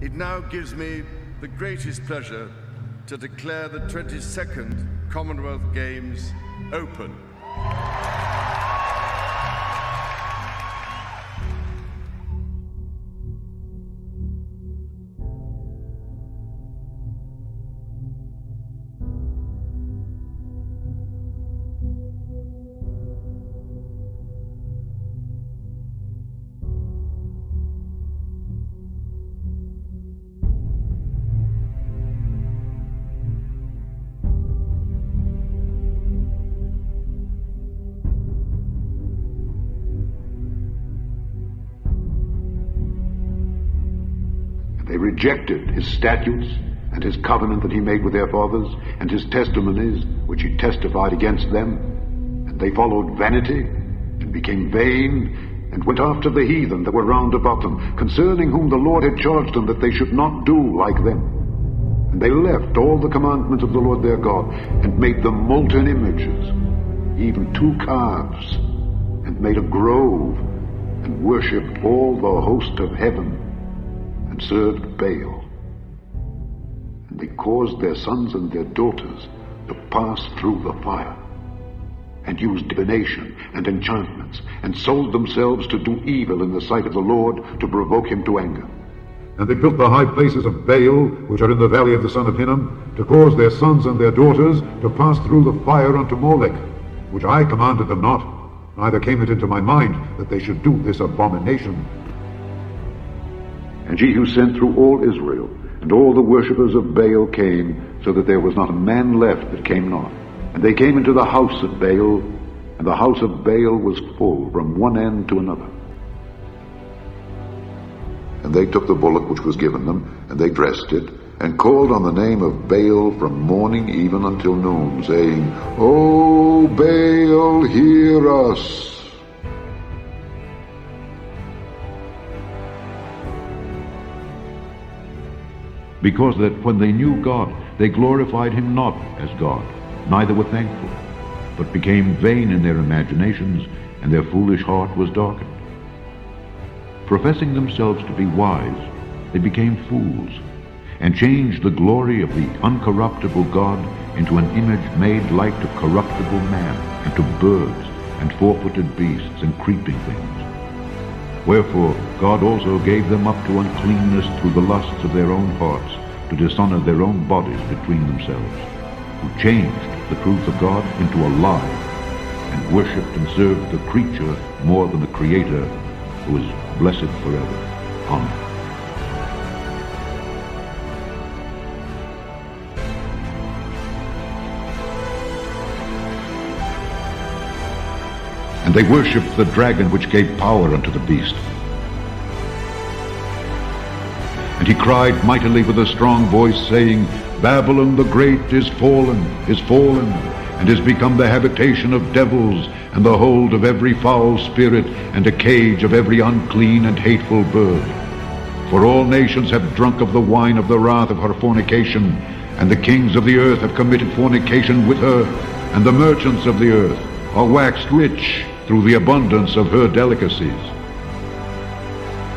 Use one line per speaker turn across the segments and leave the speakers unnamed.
It now gives me the greatest pleasure to declare the 22nd Commonwealth Games open.
They rejected his statutes and his covenant that he made with their fathers, and his testimonies which he testified against them. And they followed vanity, and became vain, and went after the heathen that were round about them, concerning whom the Lord had charged them that they should not do like them. And they left all the commandments of the Lord their God, and made them molten images, even 2 calves, and made a grove, and worshipped all the host of heaven, and served Baal. And they caused their sons and their daughters to pass through the fire, and used divination and enchantments, and sold themselves to do evil in the sight of the Lord, to provoke him to anger.
And they built the high places of Baal, which are in the valley of the son of Hinnom, to cause their sons and their daughters to pass through the fire unto Molech, which I commanded them not, neither came it into my mind that they should do this abomination.
And Jehu sent through all Israel, and all the worshippers of Baal came, so that there was not a man left that came not. And they came into the house of Baal, and the house of Baal was full from one end to another. And they took the bullock which was given them, and they dressed it, and called on the name of Baal from morning even until noon, saying, O Baal, hear us.
Because that when they knew God, they glorified him not as God, neither were thankful, but became vain in their imaginations, and their foolish heart was darkened. Professing themselves to be wise, they became fools, and changed the glory of the uncorruptible God into an image made like to corruptible man, and to birds, and 4-footed beasts, and creeping things. Wherefore God also gave them up to uncleanness through the lusts of their own hearts, to dishonor their own bodies between themselves, who changed the truth of God into a lie, and worshipped and served the creature more than the Creator, who is blessed forever. Amen. And they worshipped the dragon which gave power unto the beast. And he cried mightily with a strong voice, saying, Babylon the great is fallen, and is become the habitation of devils, and the hold of every foul spirit, and a cage of every unclean and hateful bird. For all nations have drunk of the wine of the wrath of her fornication, and the kings of the earth have committed fornication with her, and the merchants of the earth are waxed rich through the abundance of her delicacies.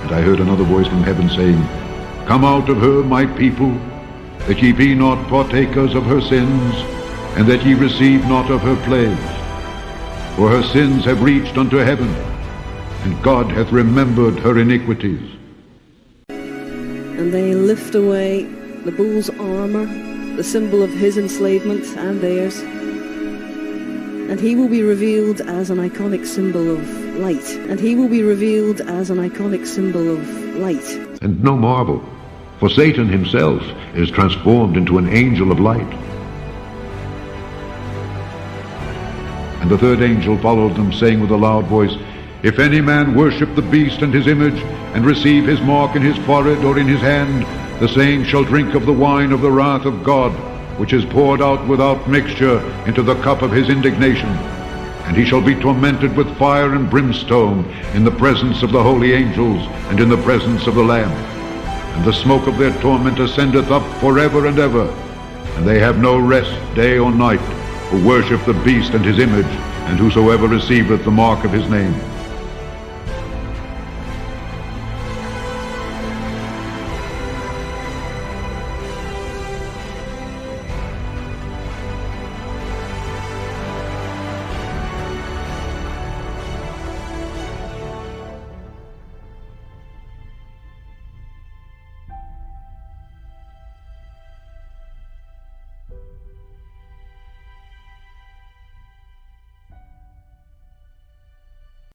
And I heard another voice from heaven saying, Come out of her, my people, that ye be not partakers of her sins, and that ye receive not of her plagues. For her sins have reached unto heaven, and God hath remembered her iniquities.
And they lift away the bull's armor, the symbol of his enslavement and theirs. And he will be revealed as an iconic symbol of light. And he will be revealed as an iconic symbol of light.
And no marvel, for Satan himself is transformed into an angel of light. And the third angel followed them, saying with a loud voice, If any man worship the beast and his image, and receive his mark in his forehead or in his hand, the same shall drink of the wine of the wrath of God, which is poured out without mixture into the cup of his indignation. And he shall be tormented with fire and brimstone in the presence of the holy angels and in the presence of the Lamb. And the smoke of their torment ascendeth up forever and ever. And they have no rest day or night, who worship the beast and his image, and whosoever receiveth the mark of his name.